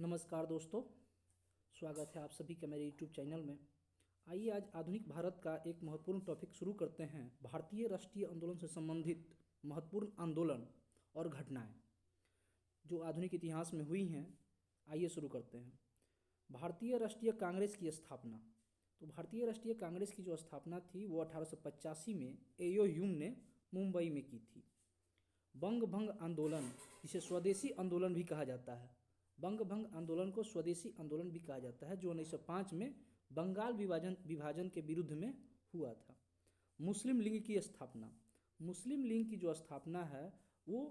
नमस्कार दोस्तों, स्वागत है आप सभी का मेरे YouTube चैनल में। आइए आज आधुनिक भारत का एक महत्वपूर्ण टॉपिक शुरू करते हैं। भारतीय राष्ट्रीय आंदोलन से संबंधित महत्वपूर्ण आंदोलन और घटनाएं जो आधुनिक इतिहास में हुई हैं। आइए शुरू करते हैं। भारतीय राष्ट्रीय कांग्रेस की स्थापना। तो भारतीय राष्ट्रीय कांग्रेस की जो स्थापना थी वो 1885 में एयो ह्यूम ने मुंबई में की थी। बंग भंग आंदोलन, जिसे स्वदेशी आंदोलन भी कहा जाता है, बंग भंग आंदोलन को स्वदेशी आंदोलन भी कहा जाता है, जो 1905 में बंगाल विभाजन के विरुद्ध में हुआ था। मुस्लिम लीग की स्थापना। मुस्लिम लीग की जो स्थापना है वो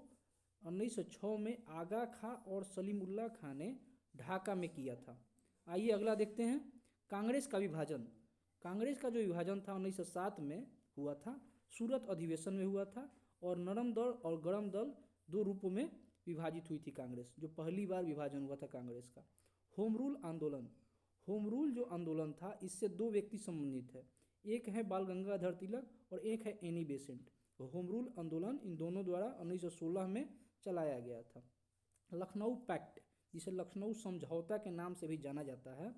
1906 में आगा खां और सलीमुल्लाह खां ने ढाका में किया था। आइए अगला देखते हैं। कांग्रेस का विभाजन। कांग्रेस का जो विभाजन था 1907 में हुआ था। सूरत अधिवेशन में हुआ था और नरम दल और गरम दल दो रूपों में विभाजित हुई थी कांग्रेस, जो पहली बार विभाजन हुआ था कांग्रेस का। होम रूल आंदोलन। होम रूल जो आंदोलन था इससे दो व्यक्ति संबंधित है, एक है बाल गंगाधर तिलक और एक है एनी बेसेंट। होम रूल आंदोलन इन दोनों द्वारा 1916 में चलाया गया था। लखनऊ पैक्ट, जिसे लखनऊ समझौता के नाम से भी जाना जाता है,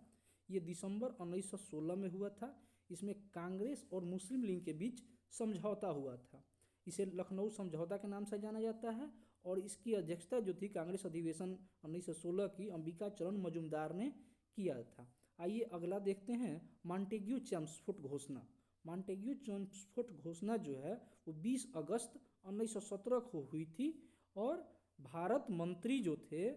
ये दिसंबर 1916 में हुआ था। इसमें कांग्रेस और मुस्लिम लीग के बीच समझौता हुआ था। इसे लखनऊ समझौता के नाम से जाना जाता है और इसकी अध्यक्षता जो थी कांग्रेस अधिवेशन 1916 की अंबिका चरण मजूमदार ने किया था। आइए अगला देखते हैं। मॉन्टेग्यू चेम्स्फोर्ड घोषणा। मॉन्टेग्यू चेम्स्फोर्ड घोषणा जो है वो 20 अगस्त 1917 को हुई थी और भारत मंत्री जो थे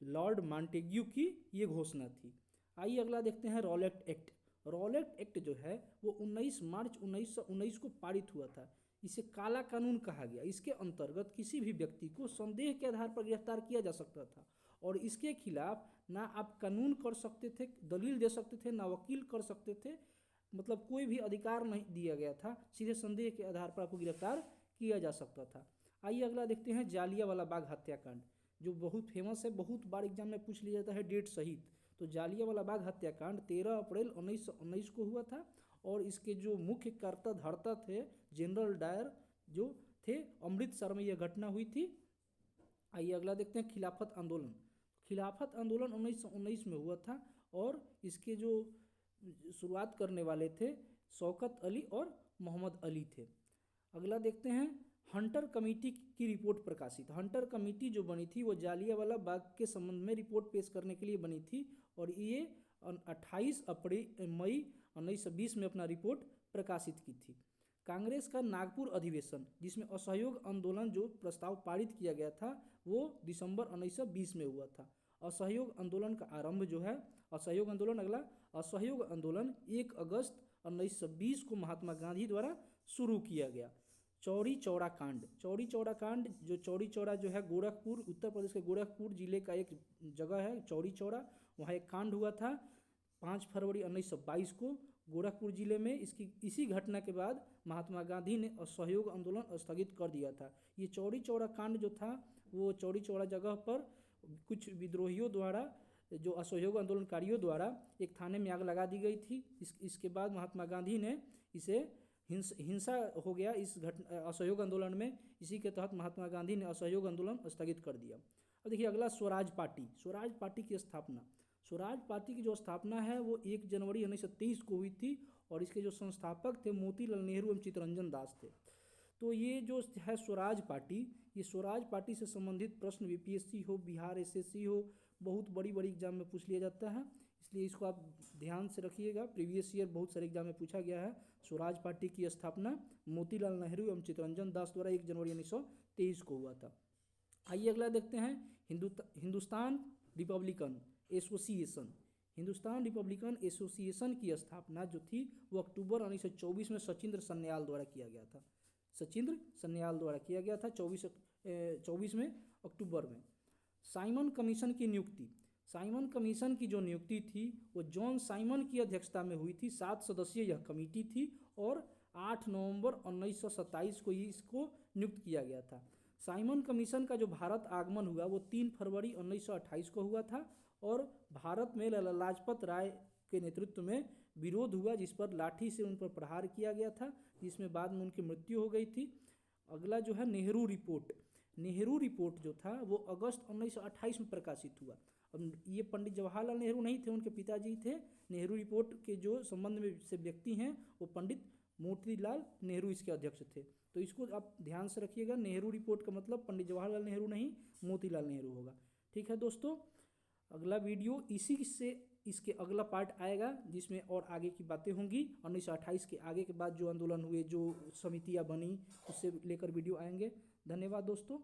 लॉर्ड मॉन्टेग्यू की ये घोषणा थी। आइए अगला देखते हैं। Rowlatt act. रॉलेट एक्ट जो है वो 19 मार्च 1919 को पारित हुआ था। इसे काला कानून कहा गया। इसके अंतर्गत किसी भी व्यक्ति को संदेह के आधार पर गिरफ्तार किया जा सकता था और इसके खिलाफ ना आप कानून कर सकते थे, दलील दे सकते थे, ना वकील कर सकते थे, मतलब कोई भी अधिकार नहीं दिया गया था। सीधे संदेह के आधार पर आपको गिरफ्तार किया जा सकता था। आइए अगला देखते हैं। जालियांवाला बाग हत्याकांड, जो बहुत फेमस है, बहुत बार एग्जाम में पूछ लिया जाता है डेट सहित। तो जालियांवाला बाग हत्याकांड 13 अप्रैल 1919 को हुआ था और इसके जो मुख्य कर्ता धर्ता थे जनरल डायर जो थे, अमृतसर में यह घटना हुई थी। आइए अगला देखते हैं। खिलाफत आंदोलन। खिलाफत आंदोलन 1919 में हुआ था और इसके जो शुरुआत करने वाले थे शौकत अली और मोहम्मद अली थे। अगला देखते हैं। हंटर कमेटी की रिपोर्ट प्रकाशित। हंटर कमेटी जो बनी थी वो जालियांवाला बाग के संबंध में रिपोर्ट पेश करने के लिए बनी थी और ये 28 मई 1920 में अपना रिपोर्ट प्रकाशित की थी। कांग्रेस का नागपुर अधिवेशन, जिसमें असहयोग आंदोलन जो प्रस्ताव पारित किया गया था वो दिसंबर 1920 में हुआ था। असहयोग आंदोलन का आरंभ जो है, असहयोग आंदोलन अगला, असहयोग आंदोलन 1 अगस्त 1920 को महात्मा गांधी द्वारा शुरू किया गया। चौरी चौरा कांड। चौरी चौरा कांड, जो चौरी चौरा जो है गोरखपुर, उत्तर प्रदेश के गोरखपुर जिले का एक जगह है चौरी चौरा, वहाँ एक कांड हुआ था 5 फरवरी 1922 को गोरखपुर जिले में। इसी घटना के बाद महात्मा गांधी ने असहयोग आंदोलन स्थगित कर दिया था। ये चौरी चौरा कांड जो था वो चौरी चौरा जगह पर कुछ विद्रोहियों द्वारा, जो असहयोग आंदोलनकारियों द्वारा एक थाने में आग लगा दी गई थी। इसके बाद महात्मा गांधी ने इसे हिंसा हो गया इस असहयोग आंदोलन में। इसी के तहत महात्मा गांधी ने असहयोग आंदोलन स्थगित कर दिया। अब देखिए अगला, स्वराज पार्टी। स्वराज पार्टी की स्थापना। स्वराज पार्टी की जो स्थापना है वो 1 जनवरी 1923 को हुई थी और इसके जो संस्थापक थे मोतीलाल नेहरू एवं चित्तरंजन दास थे। तो ये जो है स्वराज पार्टी, ये स्वराज पार्टी से संबंधित प्रश्न बीपीएससी हो, बिहार एसएससी हो, बहुत बड़ी बड़ी एग्जाम में पूछ लिया जाता है, इसलिए इसको आप ध्यान से रखिएगा। प्रीवियस ईयर बहुत सारे एग्जाम में पूछा गया है। स्वराज पार्टी की स्थापना मोतीलाल नेहरू एवं चित्तरंजन दास द्वारा 1 जनवरी 1923 को हुआ था। आइए अगला देखते हैं। Hindustan Republican association. Hindustan Republican association की स्थापना जो थी वो अक्टूबर 1924 में सचिंद्र सन्याल द्वारा किया गया था। सचिंद्र सन्याल द्वारा किया गया था 24 में अक्टूबर में। साइमन कमीशन की नियुक्ति। साइमन कमीशन की जो नियुक्ति थी वो जॉन साइमन की अध्यक्षता में हुई थी। 7 सदस्यीय यह कमेटी थी और 8 नवंबर 1927 को ही इसको नियुक्त किया गया था। साइमन कमीशन का जो भारत आगमन हुआ वो 3 फरवरी 1928 को हुआ था और भारत में लाला लाजपत राय के नेतृत्व में विरोध हुआ, जिस पर लाठी से उन पर प्रहार किया गया था, जिसमें बाद में उनकी मृत्यु हो गई थी। अगला जो है नेहरू रिपोर्ट। नेहरू रिपोर्ट जो था वो अगस्त 1928 में प्रकाशित हुआ। अब ये पंडित जवाहरलाल नेहरू नहीं थे, उनके पिताजी थे। नेहरू रिपोर्ट के जो संबंध में से व्यक्ति हैं वो पंडित मोतीलाल नेहरू इसके अध्यक्ष थे। तो इसको आप ध्यान से रखिएगा, नेहरू रिपोर्ट का मतलब पंडित जवाहरलाल नेहरू नहीं, मोतीलाल नेहरू होगा। ठीक है दोस्तों, अगला वीडियो इसी से इसके अगला पार्ट आएगा जिसमें और आगे की बातें होंगी। 1928 के आगे के बाद जो आंदोलन हुए, जो समितियां बनी, उससे लेकर वीडियो आएंगे। धन्यवाद दोस्तों।